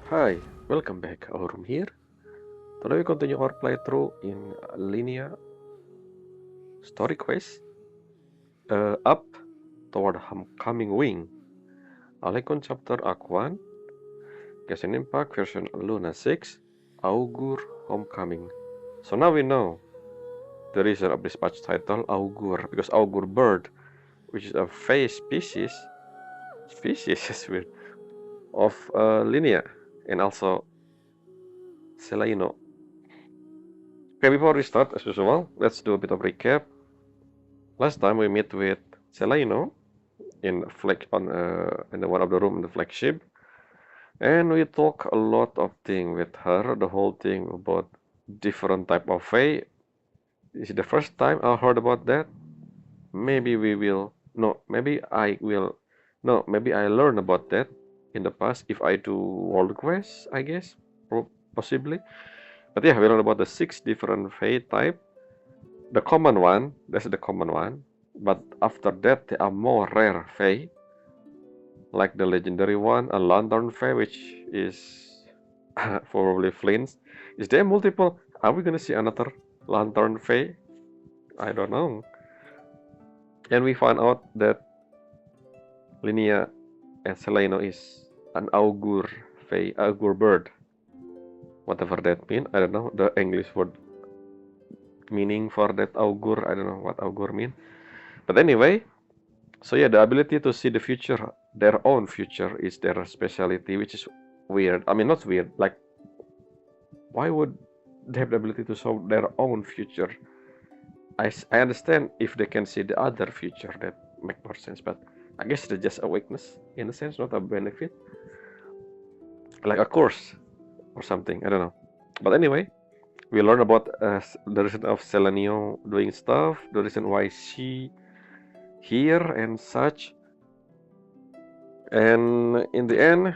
Hi, welcome back. Aurum here. Today we continue our playthrough in Linear Story Quest Up Toward Homecoming Wing. Alecon Chapter Act 1, Genshin Impact version Luna 6, Augur Homecoming. So now we know the reason of this patch title, Augur, because Augur bird, which is a Fey species is weird, of Linear, and also Selaino. Okay, before we start, as usual, let's do a bit of recap. Last time we met with Selaino in one of the room in the flagship, and we talk a lot of thing with her. The whole thing about different type of Fae. This is the first time I heard about that. Maybe we will. No, maybe I will. No, maybe I learn about that in the past if I do world quests. I guess possibly. But yeah, we learn about the 6 different Fae type. The common one, that's the common one. But after that, there are more rare Fae, like the legendary one, a Lantern Fae, which is probably Flint's. Is there multiple? Are we gonna see another Lantern Fae? I don't know. And we found out that Linnea and Seleno is an Augur Fae, Augur bird. Whatever that means, I don't know. The English word meaning for that Augur, I don't know what Augur mean. But anyway, so yeah, the ability to see the future, their own future, is their specialty, which is weird. I mean, not weird. Like, why would they have the ability to show their own future? I understand if they can see the other future, that make more sense. But I guess it's just a weakness in a sense, not a benefit, like a curse or something. I don't know. But anyway, we learn about the reason of Selenio doing stuff, the reason why she here and such. And in the end,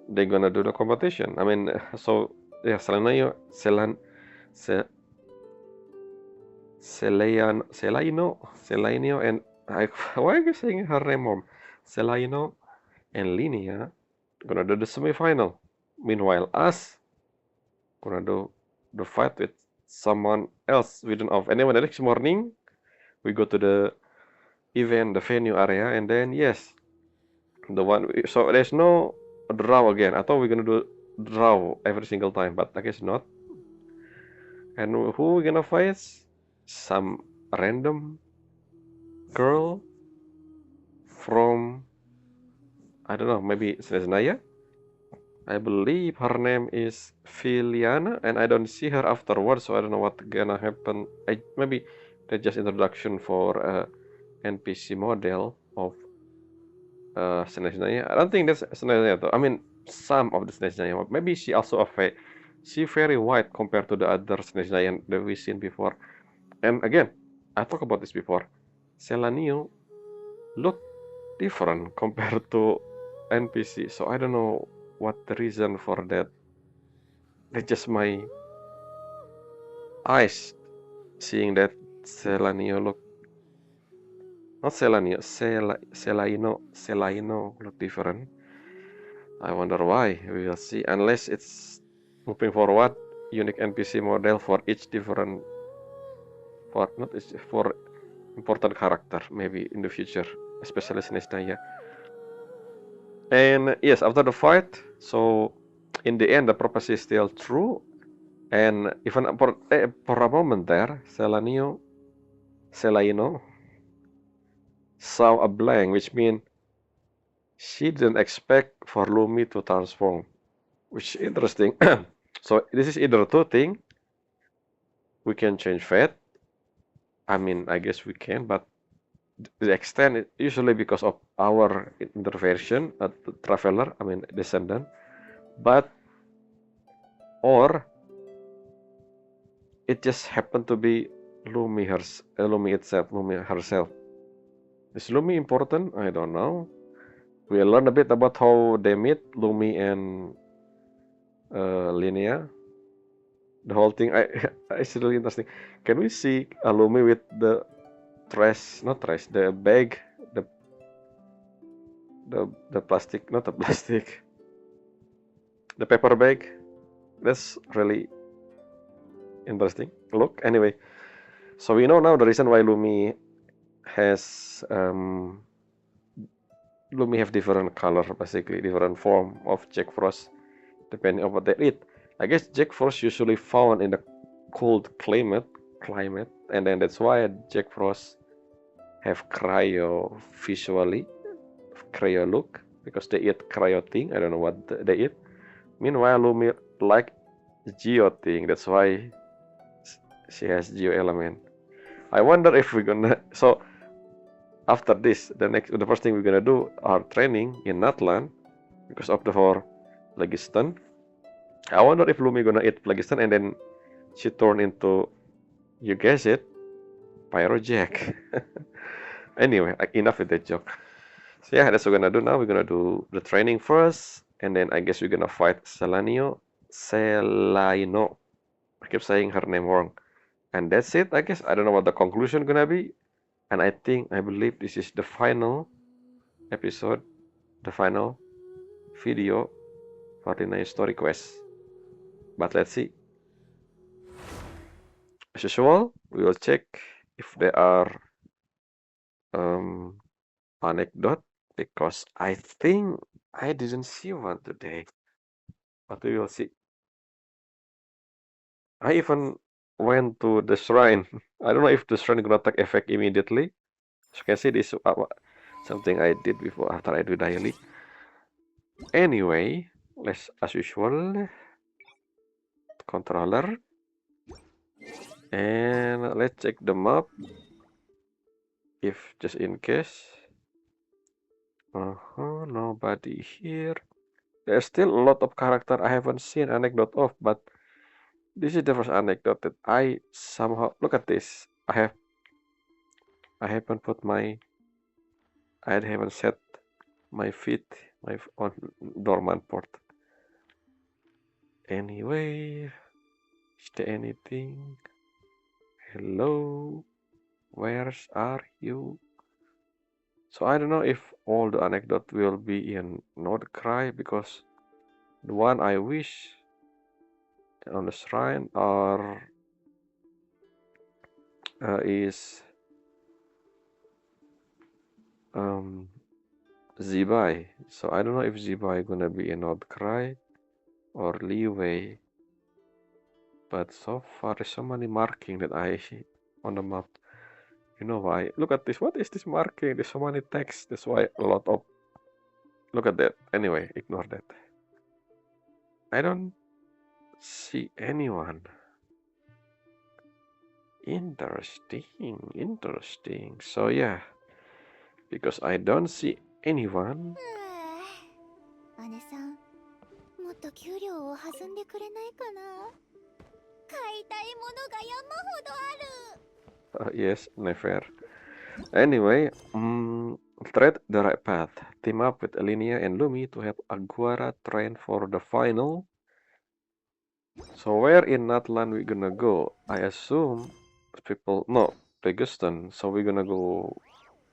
they're gonna do the competition. I mean, so yeah, Selaino, and why are you saying her name wrong? Selaino and Linnea gonna do the semifinal. Meanwhile, us gonna do the fight with someone else we don't know. And then the next morning, we go to the event, the venue area, and then yes, the one. So there's no draw again. I thought we're gonna do draw every single time, but I guess not. And who we gonna fight? Some random girl from, I don't know, maybe Snezhnaya. I believe her name is Filiana, and I don't see her afterwards, so I don't know what's gonna happen. Maybe that's just introduction for NPC model of Snezhnaya. I don't think that's Snezhnaya though. I mean, some of the Snezhnaya. Maybe she also a fake. She very white compared to the other Snezhnaya that we've seen before. And again, I talked about this before. Selanio look different compared to NPC. So I don't know what the reason for that. That's just my eyes seeing that Selanio look, not Selanio, Selaino look different. I wonder why. We will see. Unless it's moving forward, unique NPC model for each different, for not each, for important character maybe in the future, especially Snezhnaya. And yes, after the fight, so in the end, the prophecy is still true. And even for a moment there, Selaino saw a blank, which means she didn't expect for Lumi to transform, which is interesting. So this is either two things. We can change fate. I mean, I guess we can, but the extent is usually because of our intervention, the traveler, I mean, descendant. But or it just happened to be Lumi itself, Lumi herself. Is Lumi important? I don't know. We learn a bit about how they meet, Lumi and Linnea. The whole thing, it's really interesting. Can we see Lumi with the trash, not trash, the bag, the plastic, not the plastic. the paper bag. That's really interesting. Look, anyway. So we know now the reason why Lumi has Lumi have different color, basically different form of Jack Frost, depending on what they eat. I guess Jack Frost usually found in the cold climate, and then that's why Jack Frost have cryo visually, cryo look, because they eat cryo thing. I don't know what they eat. Meanwhile, Lumi like geo thing. That's why she has geo element. I wonder if we're gonna after this, the first thing we're gonna do our training in Natlan because of the four Phlegiston. I wonder if Lumi gonna eat Phlegiston and then she turn into, you guess it, Pyrojack. Anyway, enough with that joke. So yeah, that's what we're gonna do now. We're gonna do the training first, and then I guess we're gonna fight Selaino. I keep saying her name wrong. And that's it, I guess. I don't know what the conclusion gonna be. And I believe this is the final episode, the final video for the next story quest. But let's see. As usual, we will check if there are anecdote because I think I didn't see one today. But we will see. I even went to the shrine. I don't know if the shrine gonna take effect immediately. As you can see, this something I did before after I do daily. Anyway, let's as usual controller, and let's check the map if just in case. Nobody here. There's still a lot of character I haven't seen anecdote of, but this is the first anecdote that I somehow look at this. I haven't put I haven't set my feet on dormant port. Anyway, is there anything? Hello, where are you? So I don't know if all the anecdote will be in Nordcry because the one I wish on the shrine is Zibai. So I don't know if Zibai gonna be in Nordcry or Leeway. But so far there's so many marking that I see on the map. You know why? Look at this. What is this marking? There's so many text. That's why a lot of. Look at that. Anyway, ignore that. I don't see anyone. Interesting. So yeah, because I don't see anyone. 姉さん、もっと給料を弾んでくれないかな。買いたいものが山ほどある。Yes, never. Anyway, tread the right path. Team up with Alinea and Lumi to help Aguara train for the final. So where in Natlan we gonna go? I assume Phlegiston. So we're gonna go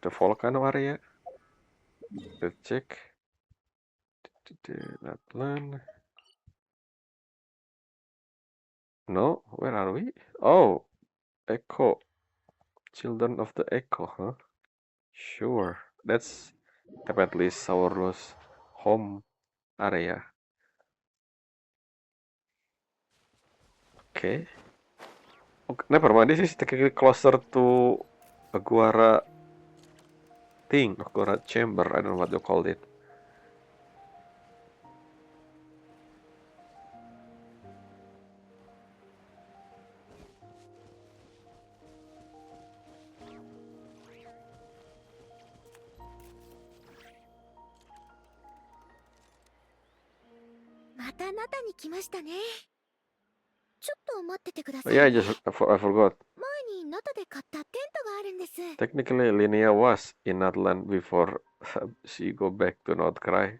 the volcano area. Let's check. Natlan. No, where are we? Oh, Echo. Children of the Echo, huh? Sure. That's definitely Saurus' home area. Okay. Never mind. This is technically closer to Aguara thing, Aguara chamber. I don't know what you call it. Yeah, I forgot. Technically, Linnea was in Natlan before she go back to Nordcry.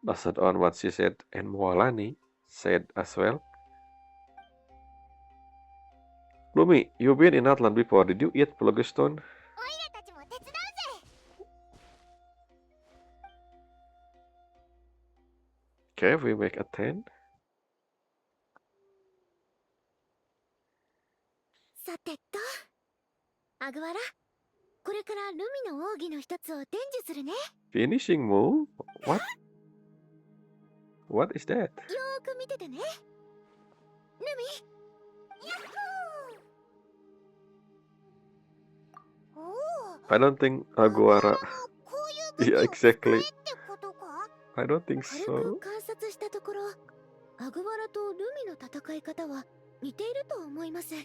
Based on what she said, and Moalani said as well. Lumi, you've been in Natlan before. Did you eat Phlegiston? Okay, we make a 10. アグワラ、これからルミの奥義の一つを伝授するね。 Finishing move? What is that? よーく見ててね。ルミ、ヤッホー。おお、 I don't think アグワラ Aguara. もこういう武 Yeah, 器を使え exactly. ってことか。 I don't think 軽 so. く観察したところ、アグワラとルミの戦い方は似ていると思います。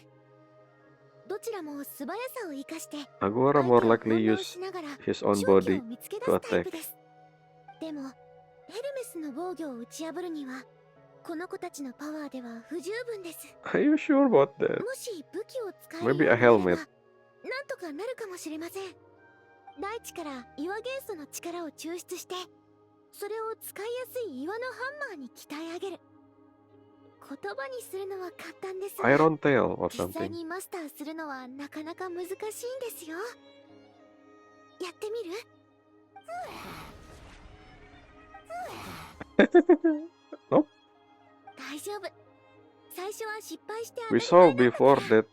どちらも素早さを生かして Aguara 相 more 手を likely 翻弄 use しながら his own 勝機を body 見つけ出 to すタイ attack. プです。でもヘルメスの防御を打ち破るにはこの子たちのパワーでは不十分です。 Are you sure about that? もし武器を使える Maybe よ a うになれば helmet. なんとかなるかもしれません。大地から岩元素の力を抽出してそれを使いやすい岩のハンマーに鍛え上げる。言葉にするのは簡単ですが Iron Tail or 実際 something. にマスターするのはなかなか難しいんですよ。やってみる？ Nope. 大丈夫。最初は失敗して当た We り saw 前なんだ before から that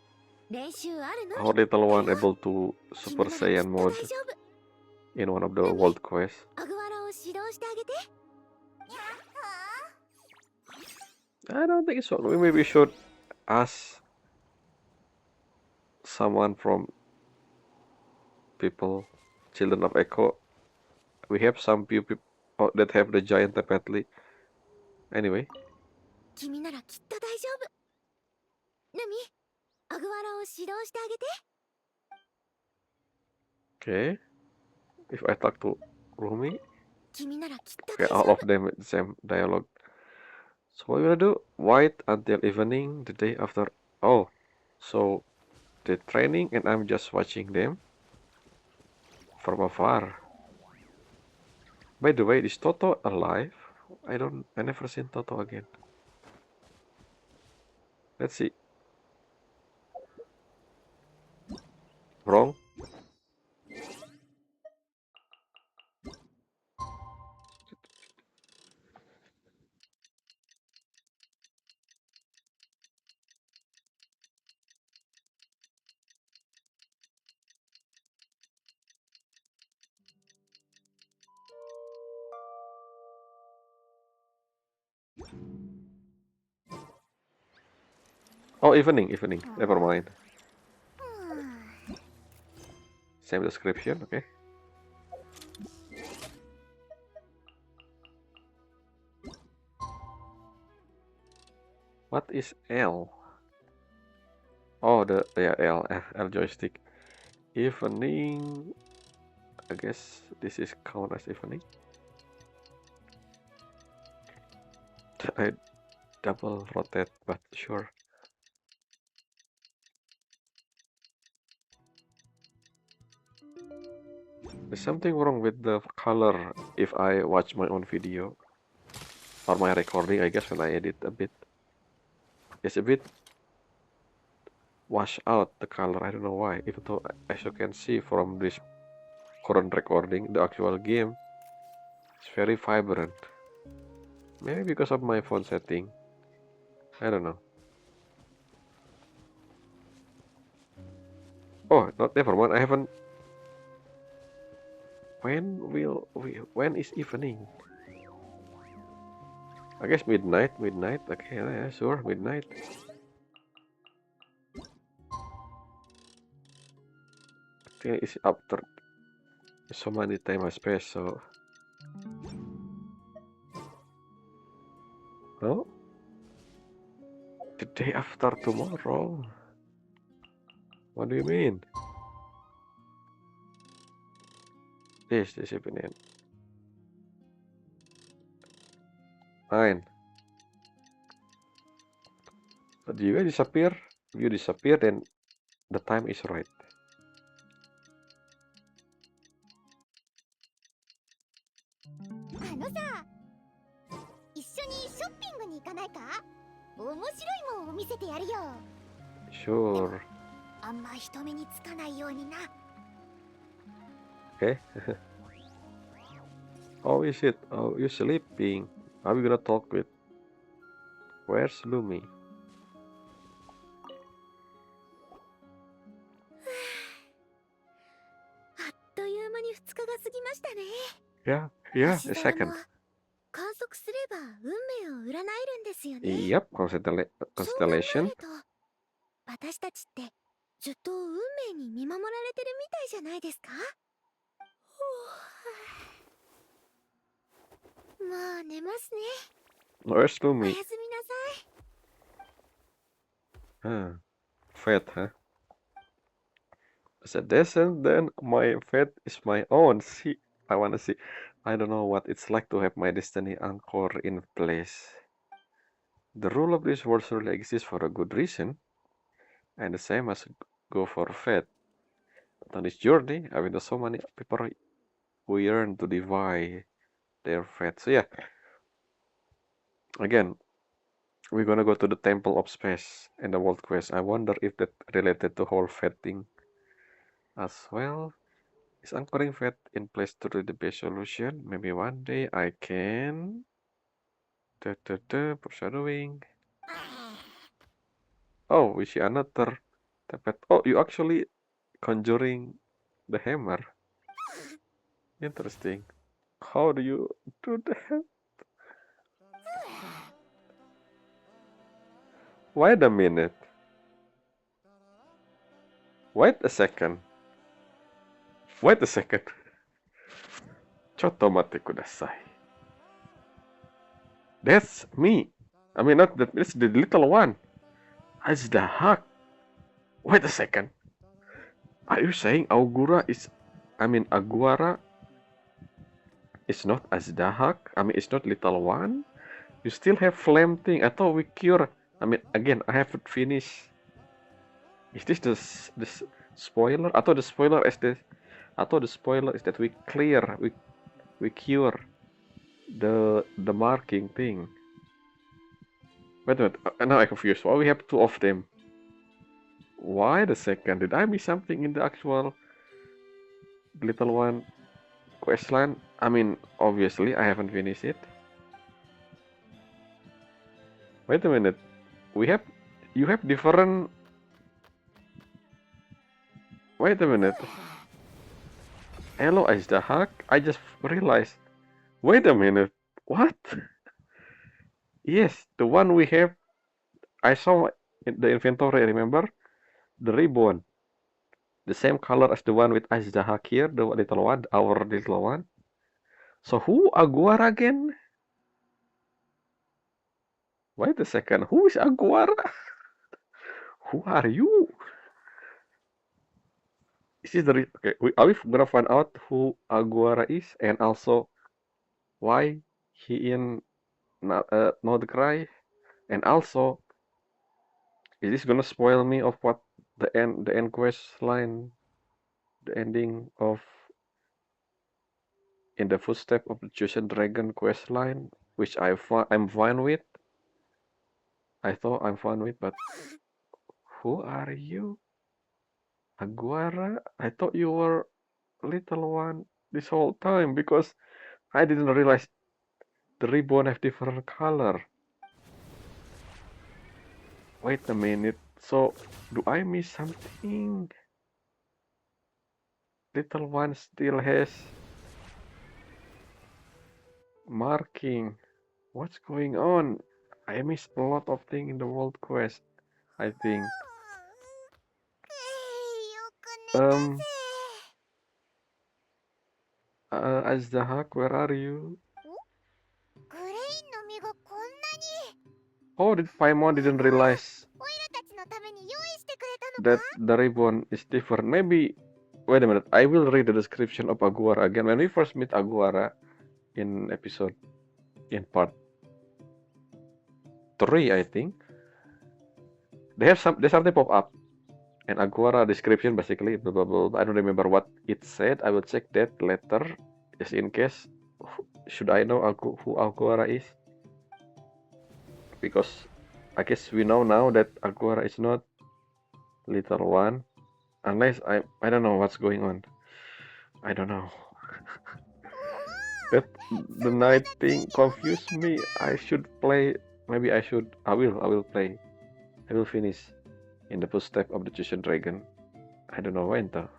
練習あるの our little one だよ。 able to 君 Super ならきっ Saiyan と mode 大丈夫。 in one of the ルミ、 world quests. アグワラを指導してあげて。やっ I don't think so. Maybe we should ask someone from people, children of Echo. We have some few people that have the giant telepathy. Anyway, 君ならきっと大丈夫。ルミ、アグワラを指導してあげて。 okay. If I talk to Rumi, 君ならきっと okay, 大 all 丈 of 夫。 them with the same dialogue. So what we gonna do? Wait until evening, the day after. Oh, so they're training and I'm just watching them from afar. By the way, is Toto alive? I never seen Toto again. Let's see. Wrong. Oh, evening. Never mind. Same description, okay. What is L? Oh, L joystick. Evening. I guess this is count as evening. I double rotate, but sure. There's something wrong with the color if I watch my own video or my recording, I guess, when I edit a bit. It's a bit wash out the color, I don't know why, even though as you can see from this current recording, the actual game is very vibrant. Maybe because of my phone setting, I don't know. Oh, never mind, I haven't. When is evening? I guess midnight, okay, yeah, sure, midnight. I think it's after so many time has passed, so... Oh? The day after tomorrow? What do you mean? This evening. Fine. But you disappear. If you disappear, then the time is right. あのさ、一緒にショッピングに行かないか？面白いもんを見せてやるよ。 Sure. あんま人目につかないようにな。 Okay. Oh, is it? Oh, you sleeping? Are we gonna talk with? Where's Lumi? 今 Yeah, 星 a 空も second. 観測すれば運命を占えるんですよね。 Yep, そう考え constellation. ると私たちってずっと運命に見守られてるみたいじゃないですか。もう寝ますね。 Where's おや Lumi? すみなさい。 Ah, fate, huh? As a descent, then my fate is my own. See, I wanna see. I don't know what it's like to have my destiny anchor in place. The rule of this world surely exists for a good reason, and the same as go for fate. But on this journey, I mean, so many people who yearn to divide their fate. So yeah, again, we're gonna go to the Temple of Space in the World Quest. I wonder if that related to whole fate thing as well. Is anchoring fate in place to the best solution? Maybe one day I can. Foreshadowing. Oh, we see another tapet. Oh, you actually conjuring the hammer. Interesting. How do you do that? Wait a minute. Wait a second. Wait a second. ちょっと待ってください. That's me. I mean, not that. It's the little one. As the heck? Wait a second. Are you saying Augura is? I mean, Aguara is not Azdahak? I mean, it's not little one? You still have flame thing. I thought we cure. I mean, again, I haven't finished. Is this the spoiler? I thought the spoiler is the. I thought the spoiler is that we clear, we cure the marking thing. Wait a minute. Now I'm confused. Why we have two of them? Why the second? Did I miss something in the actual little one questline? I mean, obviously, I haven't finished it. Wait a minute. You have different. Wait a minute. Hello, Azdahak. I just realized. Wait a minute. What? Yes, the one we have. I saw in the inventory. Remember the ribbon, the same color as the one with Azdahak here, the little one, our little one. So who Aguara again? Wait a second. Who is Aguara? Who are you? Is this the okay? Are we gonna find out who Aguara is and also why he in Nordcry? And also, is this gonna spoil me of what the end quest line, the ending of in the footstep of the chosen dragon quest line, which I'm fine with. I thought I'm fine with, but who are you, Aguara? I thought you were little one this whole time because I didn't realize the ribbon have different color. Wait a minute. So do I miss something? Little one still has marking. What's going on? I missed a lot of things in the world quest, I think. よく寝たぜ。 Um, Azdahak, where are you? グレインの実がこんなに。 Oh, did Paimon didn't realize オイラたちのために用意してくれたの that か。 the ribbon is different? Maybe. Wait a minute. I will read the description of Aguara again. When we first meet Aguara in part 3, I think there's something pop up and Aguara description basically blah blah blah. I don't remember what it said. I will check that later, just in case. Should I know who Aguara is? Because I guess we know now that Aguara is not little one, unless I don't know what's going on. I don't know. That the night thing confused me. I should play. Maybe I should. I will play. I will finish in the footstep of the chosen dragon. I don't know when though.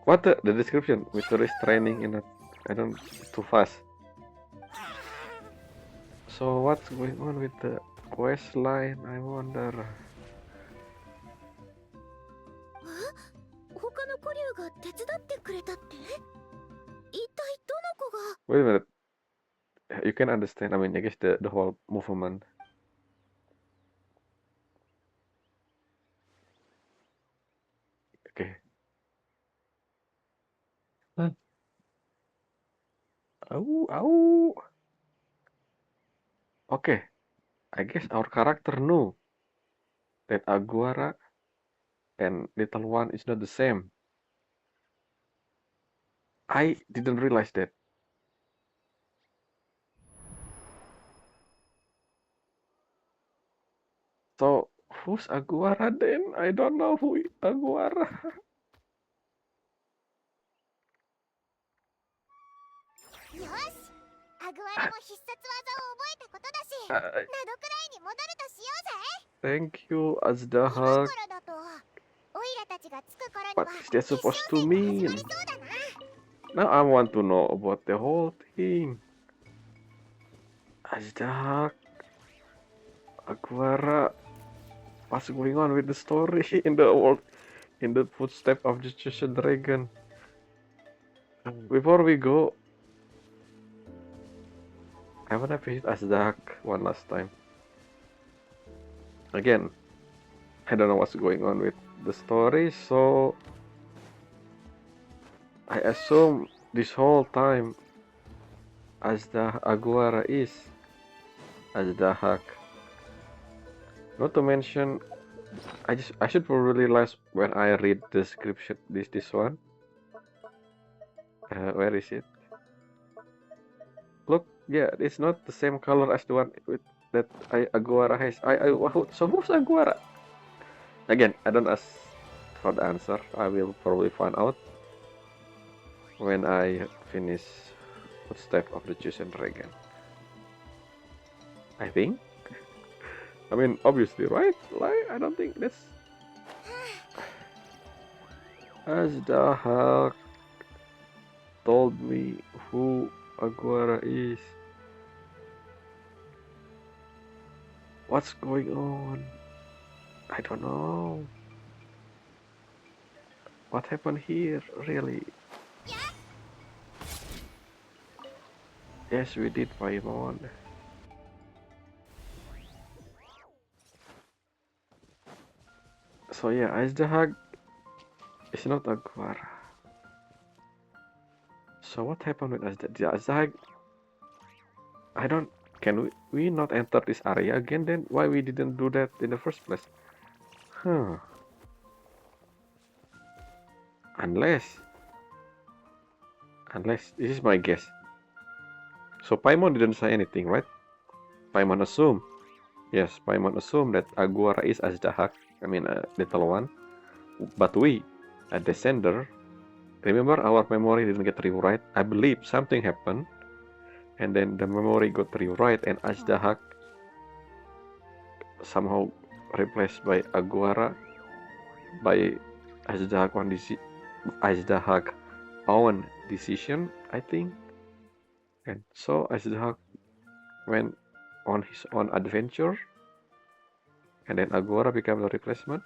What the description with tourist training in a I don't too fast. So what's going on with the quest line? I wonder. 他の古竜が手伝ってくれたって？一体どの子が？ Wait a minute. You can understand. I mean, I guess the whole movement. Okay. Huh? Oh, oh. Okay. I guess our character knew that Aguara and Little One is not the same. I didn't realize that. So who's Aguara then? I don't know who Aguara. よし、アグワラも必殺技を覚えたことだし、ナドくらいに戻るとしようぜ。 Thank you, 今 Azdahak. からだと、オイラたちが着く頃に What は is that 決 supposed 勝 to 戦が始ま mean? りそうだな。 Now I want to know about the whole thing. Azdahak, Aguara, what's going on with the story in the world, in the footstep of the Cheshire Dragon? Before we go, I wanna visit Azdahak one last time. Again, I don't know what's going on with the story, so I assume this whole time Aguara is Azdahak. Not to mention, I should probably realize when I read the description this one. Where is it? Look, yeah, it's not the same color as the one with that Aguara has. So who's Aguara? Again, I don't ask for the answer. I will probably find out when I finish Footstep of the Chosen Dragon. I think. I mean, obviously, right? Like, I don't think that's Azdahak told me who Aguara is. What's going on? I don't know. What happened here, really? Yes, we did, Paimon. So yeah, Azdahak is not Aguara. So what happened with Azdahak? I don't. Can we not enter this area again then? Why we didn't do that in the first place? Huh. Unless this is my guess. So Paimon didn't say anything, right? Paimon assumed. Yes, Paimon assumed that Aguara is Azdahak. I mean, little one. But we, a descender, remember our memory didn't get rewrite. I believe something happened, and then the memory got rewrite, and Azdahak somehow replaced by Aguara by Azdahak own decision, I think. And so Azdahak went on his own adventure, and then Aguara became the replacement.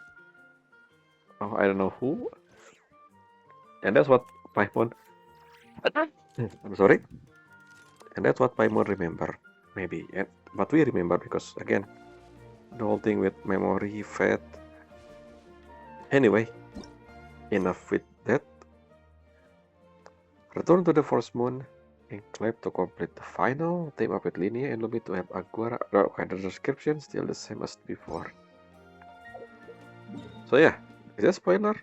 Oh, I don't know who. And that's what Paimon. I'm sorry. And that's what Paimon remember, maybe. But we remember because again, the whole thing with memory, fate. Anyway, enough with that. Return to the Forest Moon and clap to complete the final. Team up with Linia and Lumi to help Aguara. Okay, the description still the same as before. So yeah, is that spoiler?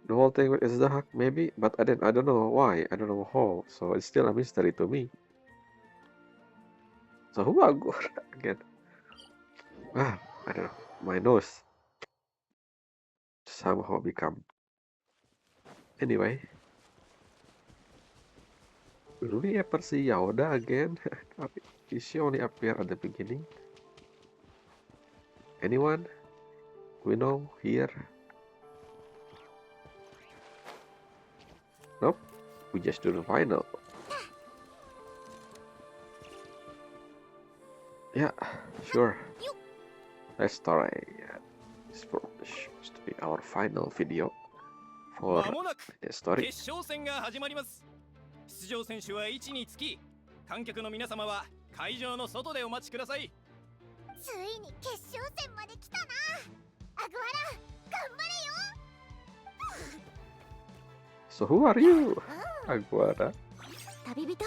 The whole thing with Azdahak maybe, but I don't know why. I don't know how. So it's still a mystery to me. So who Aguara again? I don't know. My nose somehow become. Anyway, will we ever see Yoda again? Is she only appear at the beginning? Anyone we know here? Nope. We just do the final. Yeah, sure. Let's try. This is supposed to be our final video for まもなく the story. 決勝戦が始まります。出場選手は位置につき、観客の皆様は会場の外でお待ちください。ついに決勝戦まで来たな。アグワラ、頑張れよ。 So who are you, Aguara? 旅人、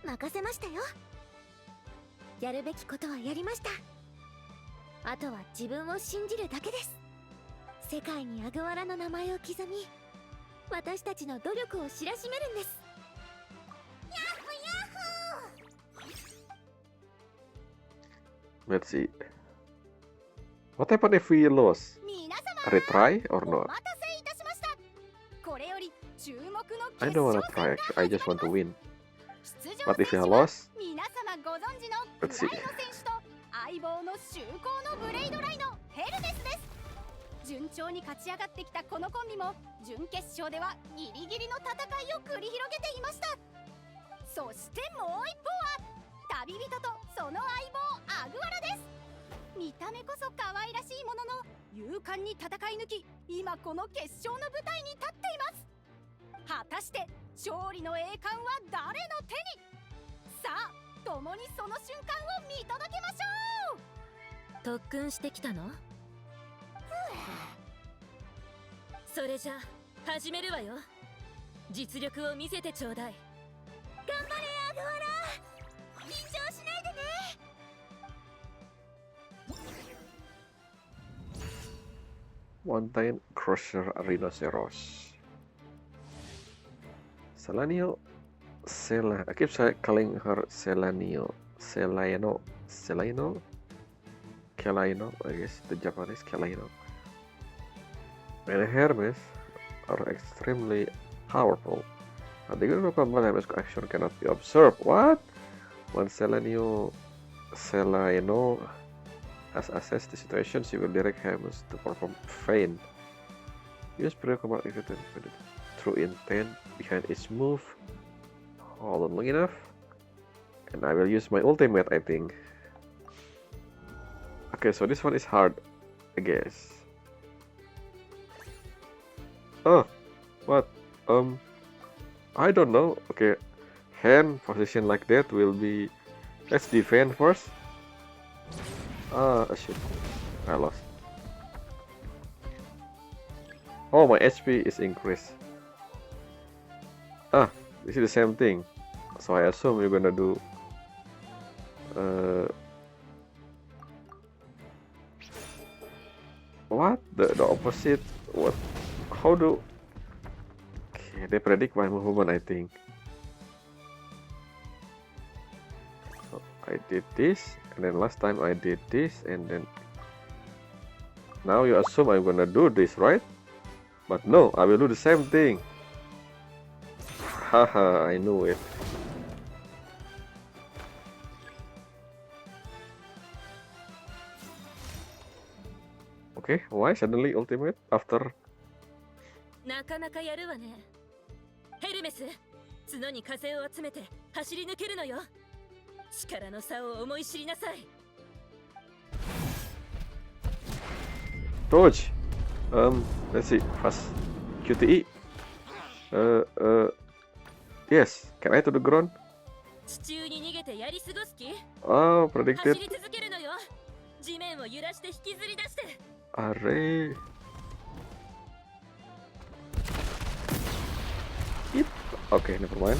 任せましたよ。やるべきことはやりました。あとは自分を信じるだけです。世界にアグワラの名前を刻み、私たちの努力を知らしめるんです。ヤッホーヤッホー。 Let's see. What happened if we lose? 皆様、 Retry or お not? 待たせいたしました。これより注目の I 決 don't 勝 wanna 戦 try が actually. I just want to win. 出場 But if 選 I 手は lost, 皆様ご存知の let's プ see. ライド選手と相棒の修行のブレイドライのヘルメスです。順調に勝ち上がってきたこのコンビも準決勝ではギリギリの戦いを繰り広げていました。そしてもう一方は旅人とその相棒アグワラです。見た目こそ可愛らしいものの勇敢に戦い抜き、今この決勝の舞台に立っています。果たして勝利の栄冠は誰の手に。さあ共にその瞬間を見届けましょう。特訓してきたの？それじゃ始めるわよ。実力を見せてちょうだい。頑張れアグワラ、緊張しないでね。 Mountain Crusher Rhinoceros. Selanio. I keep calling her Selanio. Selaino. Kelaino, I guess the Japanese Kelaino. And Hermes are extremely powerful. The group of Hermes action cannot be observed. What? When Selaino has assessed the situation, she will direct Hermes to perform feint. Use pre-combat if you can put it through intent behind each move. Hold on long enough. And I will use my ultimate, I think. Okay, so this one is hard, I guess. Oh, what? I don't know. Okay, hand position like that will be. Let's defend first. Ah, shit. I lost. Oh, my HP is increased. Ah, this is the same thing. So I assume you're gonna do. What? The opposite? What? How do? Okay, they predict my movement, I think. So I did this, and then last time I did this, and then now you assume I'm gonna do this, right? But no, I will do the same thing. Haha, I knew it. Okay, why suddenly ultimate after? なかなかやるわね。ヘルメス、角に風を集めて走り抜けるのよ。力の差を思い知りなさい。Dodge. Let's see. Fast. QTE. Yes. Can I to the ground? 地中に逃げてやり過ごす気？ Oh, 走 predicted. り続けるのよ。地面を揺らして引きずり出して。Array. Hit. Okay, never mind.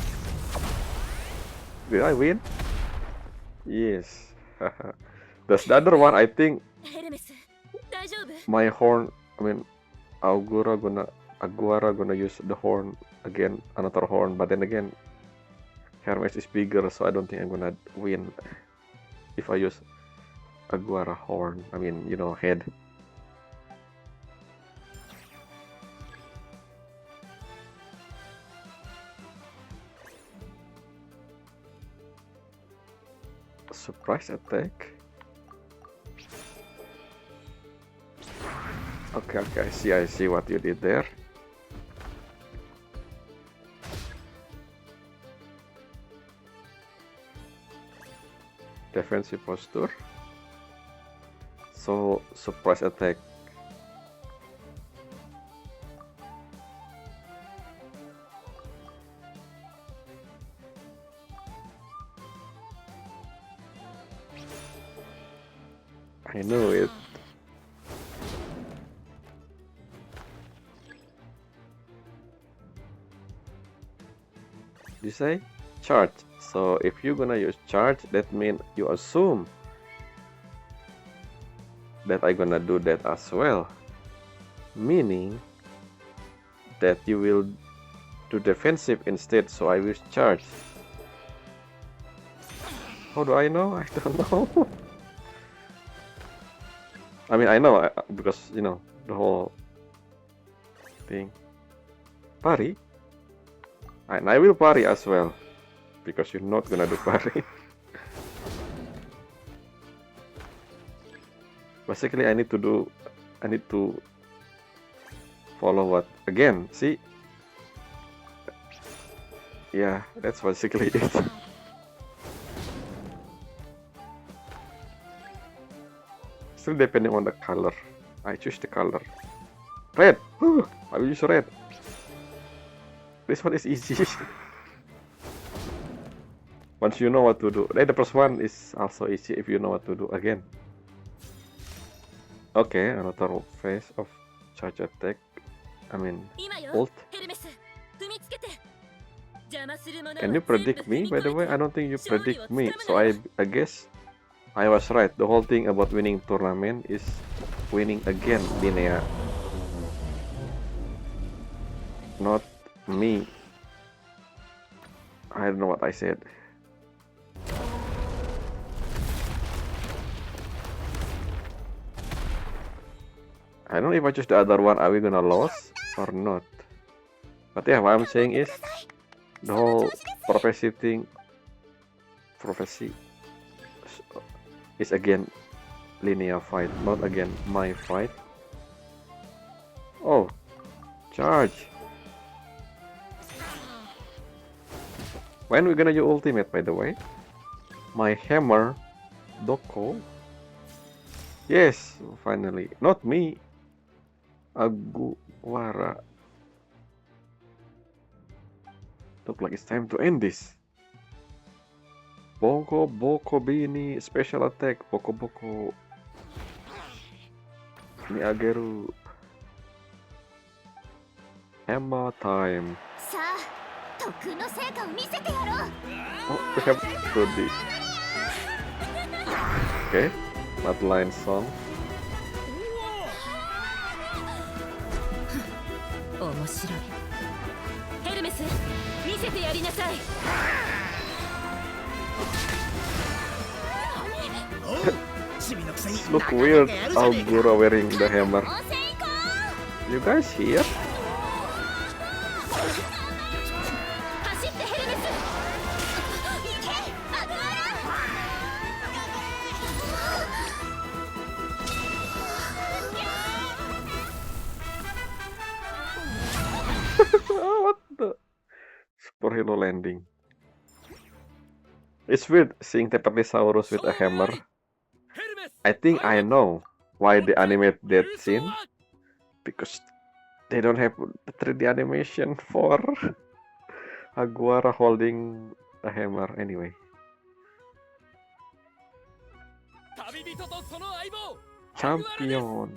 Did I win? Yes. That's the other one. I think ヘルメス、大丈夫？ my horn. I mean, Aguara gonna use the horn again, another horn. But then again, Hermes is bigger, so I don't think I'm gonna win if I use Aguara horn. I mean, you know, head. Surprise attack. Okay, I see what you did there. defensive posture. So surprise attack. I know it. You say charge. So if you're gonna use charge, that means you assume that I gonna do that as well. Meaning that you will do defensive instead, so I will charge. How do I know? I don't know. I mean, I know because you know the whole thing. Parry, and I will parry as well because you're not gonna do parry. Basically, I need to follow what again. See, yeah, that's basically it. Still depending on the color. I choose the color. Red! I will use red. This one is easy. Once you know what to do. The first one is also easy if you know what to do again. Okay, another phase of charge attack. I mean, ult. Can you predict me? By the way, I don't think you predict me. So I guess I was right. The whole thing about winning tournament is winning again, Linnea. Not me. I don't know what I said. I don't know if I choose the other one, are we gonna lose or not? But yeah, what I'm saying is the whole prophecy is again Linnea fight, not again my fight. Oh, charge! When we gonna use ultimate, by the way? My hammer, Doko. Yes, finally, not me. Aguara. Look like it's time to end this. Boko Boko Bini special attack. Boko Boko Niageru. Hammer time. Oh, we have to do this. Okay, Bloodline song. 面白い。ヘルメス、見せてやりなさい。Look weird, Augura wearing the hammer. You guys here? 走ってヘルメス。行け、アグアラ。Oh, what the? Superhero landing. It's weird seeing Tepatisaurus with a hammer. I think I know why they animate that scene. Because they don't have the 3D animation for Aguara holding a hammer anyway. Champion.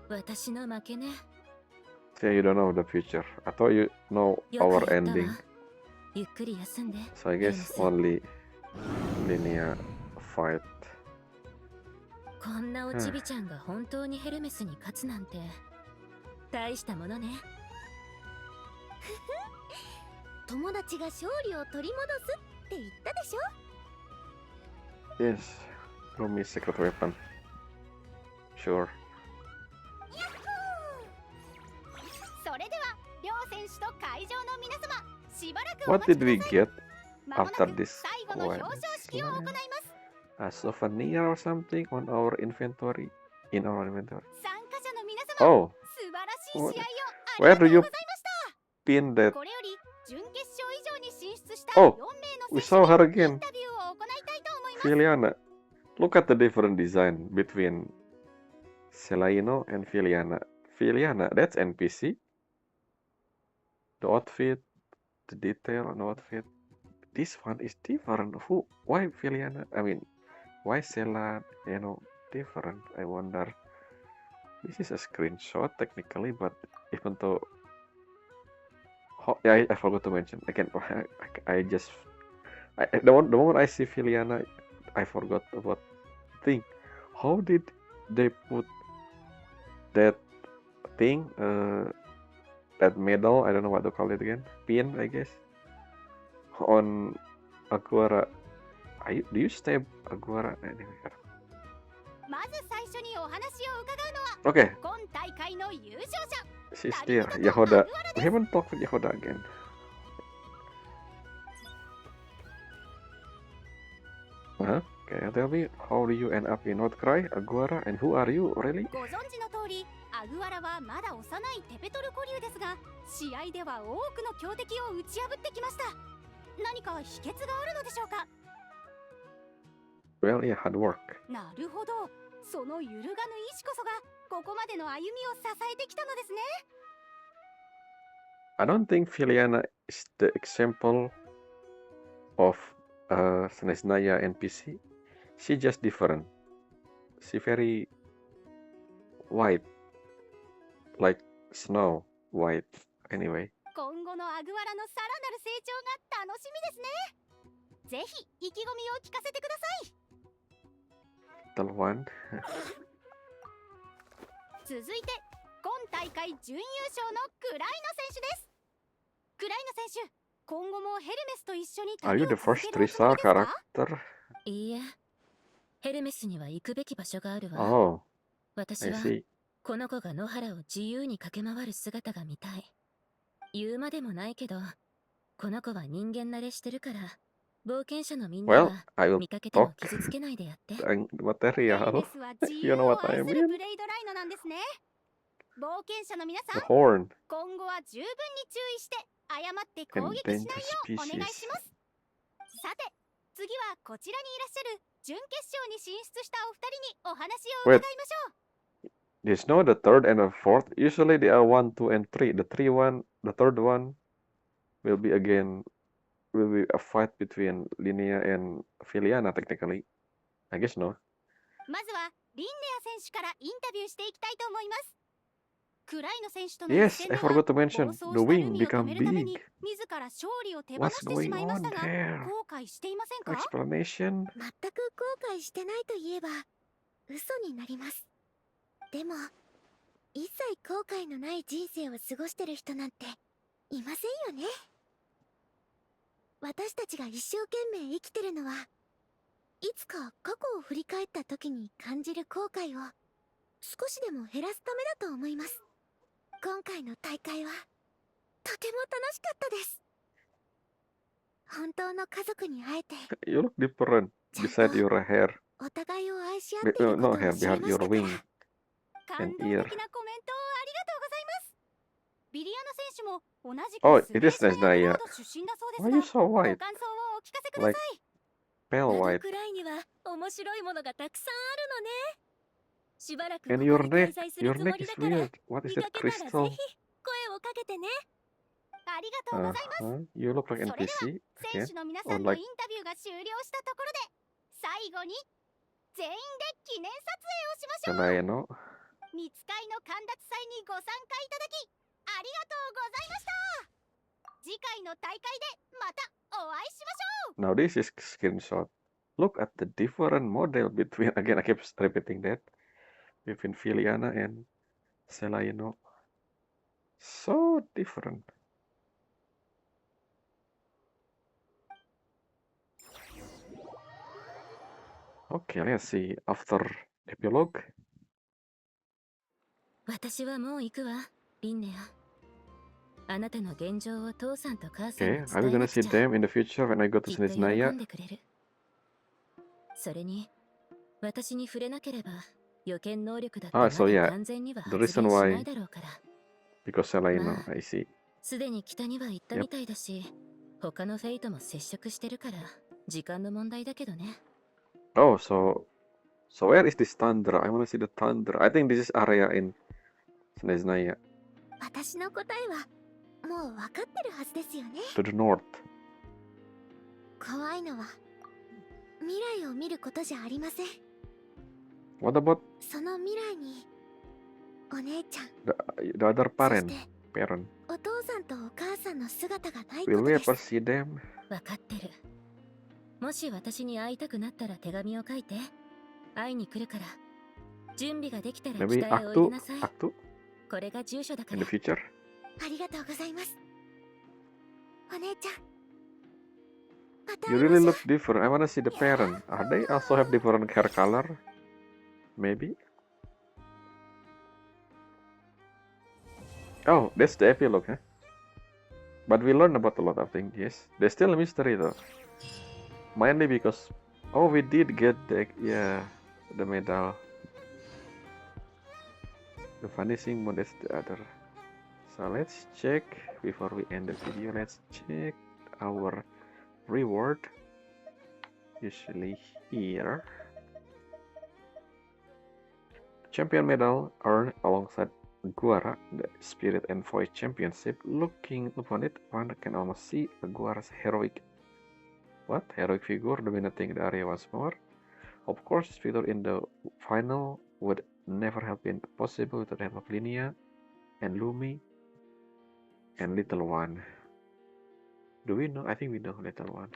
私の負けね。 So you don't know the future. I thought you know our ending. ゆっくり休んで。 So I guess only Linnea fight. こんなおちびちゃんが本当にヘルメスに勝つなんて大したものね。友達が勝利を取り戻すって言ったでしょ。 Yes, Rumi's secret weapon. Sure. それでは両選手と会場の皆様、しばらくお What 待ち did くだ we さい。 get まもな after く this 最後の表彰式を行います。 a souvenir or something on our inventory? In our inventory. 参加者の皆様、 Oh, 素晴らしい試合をあり where がと do う you ございました。pin that. これより準決勝以上に進出した Oh, 4名の we 選 saw 手 her にイ again. ンタビューを行いたいと思います。 Filiana. Look at the different design between Selaino and Filiana. Filiana, that's NPC. The outfit, the detail on the outfit. This one is different. Who? Why Filiana? I mean, why Sela, different? I wonder. This is a screenshot technically, but even though, yeah, I forgot to mention again. The moment I see Filiana, I forgot about thing. How did they put that thing? That medal? I don't know what to call it again. Pin, I guess. On Aguara. Do you stab Aguara? Anyway. まず最初にお話を伺うのは Okay, 今大会の優勝者 she's there. Yahoda. We haven't talked with Yahoda again. Huh? Okay, tell me, how do you end up in Outcry, Aguara, and who are you, really? ご存知の通りアグアラはまだ幼いテペトル古竜ですが試合では多くの強敵を打ち破ってきました。何か秘訣があるのでしょうか。 Well, yeah, hard work. なるほど、その揺るがぬ意志こそがここまでの歩みを支えてきたのですね。 I don't think Filiana is the example of Snesnaya NPC. She just different. She very white, like snow white. Anyway. 今後のアグアラのさらなる成長が楽しみですね。ぜひ意気込みを聞かせてください。 Little one. 続いて今大会準優勝のクライノ選手です。クライノ選手、今後もヘルメスと一緒に Are 旅 you を the 続 first けるおつもり 3-star ですか？ character? いいえ、ヘルメスには行くべき場所があるわ。 Oh, 私 I は see. この子が野原を自由に駆け回る姿が見たい。言うまでもないけど、この子は人間慣れしてるから、冒険者のみんな Well, は I will 見かけても talk 傷つけないでやって。 the ヘルメ material. スは自 You 由 know を what 愛 I する mean? ブレイドライノなんですね。冒険者の皆さ The ん、 horn 今後は十分に注意して誤って攻 and 撃しない dangerous ようお願い species. します。さて、次はこちらにいらっしゃる準決勝に進出したお二人にお話を伺いましょう。 There's no the third and the fourth. Usually they are 1, 2, and 3. The third one will be a fight between Linnea and Filiana technically. I guess no. まずはリンネア選手からインタビューしていきたいと思います。クライノ選手との一 Yes, 戦 I では forgot to 暴 mention 走 the した wing ルミを止 become めるために big. 自ら勝利を手放 What's してしま going いまし on たが there? 後悔していませんか？ Explanation? 全く後悔してないといえば嘘になります。でも一切後悔のない人生を過ごしてる人なんていませんよね。私たちが一生懸命生きてるのはいつか過去を振り返った時に感じる後悔を少しでも減らすためだと思います。今回の大会はとても楽しかったです。本当の家族に会えて You look different beside your hair. お互いを愛し合っていること No を hair, 知り behind まし your たから。 wing 感 and 動 ear. 的なコメントをありがとうございます。ビリアナ選手も同じ Oh, くス it ベ is ースナヤ Nesnaya. ード出身だそう Why で you す so が、ご white? 感想をお聞かせくださ Like い。 pale ナド white. くらいには面白いものがたくさんあるのね。しばらくこ And こ your で neck, 開催する your つも neck り is だから、 weird. What is 見 that かけたらぜ crystal? ひ声をかけてね。ありがとうございます。 You look like それでは NPC 選 again. 手の皆 Or さんの like インタビューが終了したところで、最後に全員で記念撮影をしましょう。 Senaya no. 三つ会の神立祭にご参加いただきありがとうございました。次回の大会でまたお会いしましょう。 Now this is screenshot. Look at the different model between again. I keep repeating that between Filiana and Selaino. So different. Okay, let's see. After epilogue. 私はもう行くわ、リンネア。あなたの現状を父さんと母さんに Okay, 伝 are we え gonna なく see ちゃ。 them in the future when I go to きっと喜 Snesnaya? んでくれる。それに、私に触れなければ予見能力だってま Ah, so だ yeah, 完全には the 発 reason 現しな why いだろうから。 because Selaino, Ma. I see. すでに北には行った Yep. みたいだし、他のフェイトも接触してるから時間の問題だけどね。 Oh, so where is this thunder? I wanna see the thunder. I think this is area in Snezhnaya 私の答えはもう分かってるはずですよね。 to the north. 怖いのは未来を見ることじゃありません。 What about その未来にお姉ちゃん、 the other そし parent? て Parent. お父さんとお母さんの姿がないこ Will と we で ever す。 see them? 分かってる。もし私に会いたくなったら手紙を書いて、会いに来るから。準備ができたら Maybe 北へおいで Act 2? なさい。 Act 2? これが住所だか In ら。 the future? ありがとうございます。お姉ちゃん。また You 会いま really しょう。 look different. I wanna see the parent. Are they also have different hair color? Maybe. Oh, that's the epilogue, huh? But we learn about a lot of things. Yes, there's still a mystery though. Mainly because, oh, we did get the medal. The vanishing moon is the other. So let's check before we end the video. Let's check our reward. Usually here. Champion medal earned alongside Guara, the Spirit and Voice Championship. Looking upon it, one can almost see Guara's heroic figure dominating the area once more. Of course, his victory in the final would never have been possible without the help of Linnea and Lumi and Little One. Do we know? I think we know Little One.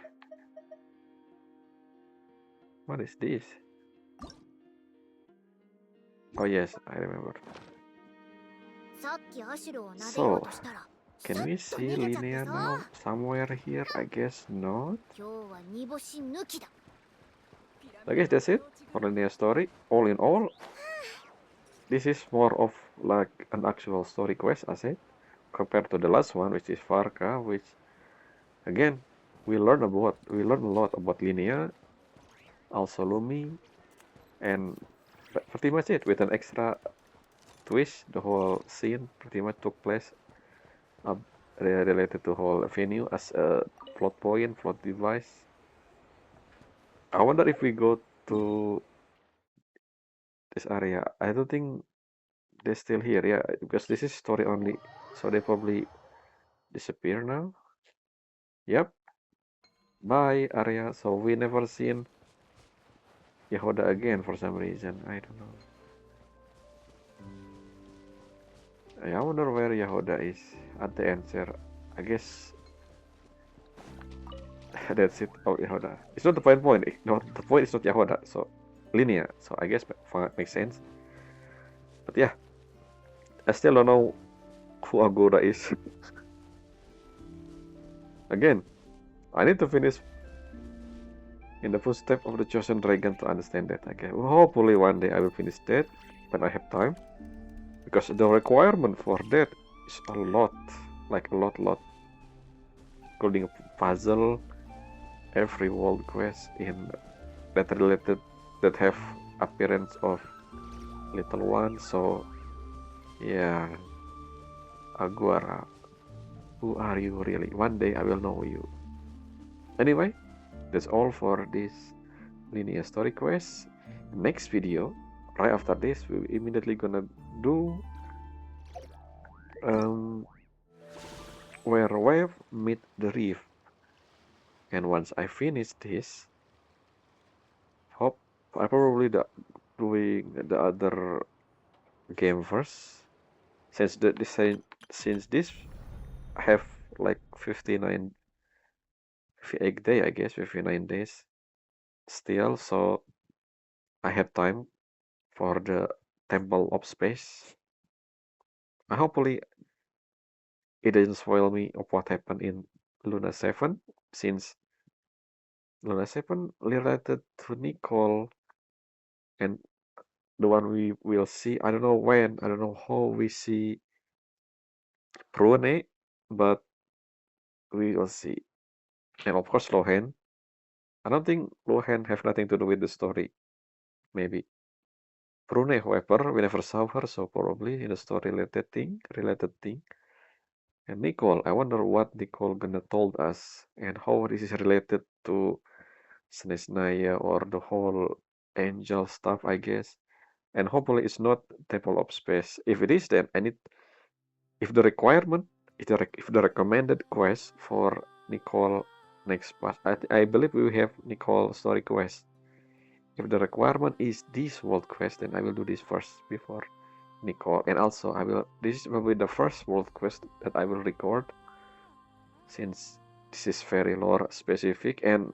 What is this? Oh yes, I remember. さっきアシュルを撫でようとしたら、 Can we さっと see 逃げちゃって Linnea さ。 now? Somewhere here? I guess not. 今日は煮干し抜きだ。 I guess that's it for Linnea story. All in all, this is more of like an actual story quest, I said, compared to the last one, which is Farka, which again we learn a lot about Linnea, also Lumi, and pretty much it with an extra twist. The whole scene pretty much took place related to whole venue as a plot point, plot device. I wonder if we go to this area. I don't think they're still here, yeah, because this is story only, so they probably disappear now. Yep. Bye, area. So we never seen Yehoda again for some reason. I don't know. I wonder where Yehoda is at the answer. I guess that's it. Oh, Yehoda. It's not the point. No, the point is not Yehoda. So Linnea. So I guess makes sense. But yeah, I still don't know who Agora is. Again, I need to finish in the footsteps of the chosen dragon to understand that. Okay, well, hopefully one day I will finish that when I have time, because the requirement for that is a lot, like a lot, including a puzzle, every world quest in that have appearance of Little One. So yeah, Aguara, who are you really? One day I will know you. Anyway, that's all for this Linnea story quest. Next video, right after this, we're immediately gonna do where Wave meet the Reef. And once I finish this, hope I probably doing the other game first, since this have like 58 day, I guess 59 days still, so I have time for the Temple of Space. Hopefully it doesn't spoil me of what happened in Luna 7, since Luna 7 related to Nicole, and the one we will see, I don't know when, I don't know how we see Prune, but we will see. And of course Lohan. I don't think Lohan have nothing to do with the story. Maybe. Prune, however, we never saw her, so probably in the story related thing. And Nicole, I wonder what Nicole gonna told us and how this is related to Snesnaya or the whole angel stuff, I guess. And hopefully it's not Temple of Space. If it is, then I need, if the requirement, if the recommended quest for Nicole next part, I believe we have Nicole story quest. If the requirement is this world quest, then I will do this first before Nicole. And also, this will be the first world quest that I will record, since this is very lore specific and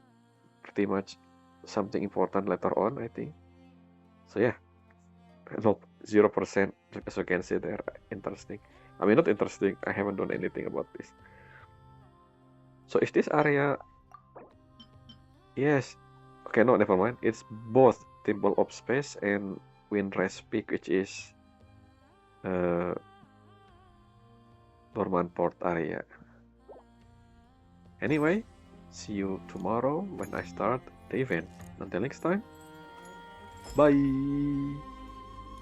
pretty much something important later on, I think. So yeah, no, 0%, as you can see there, interesting. I mean, not interesting, I haven't done anything about this. So is this area... Yes. Okay, no, never mind. It's both Temple of Space and Windrise Peak, which is Dormant Port area. Anyway, see you tomorrow when I start the event. Until next time, bye!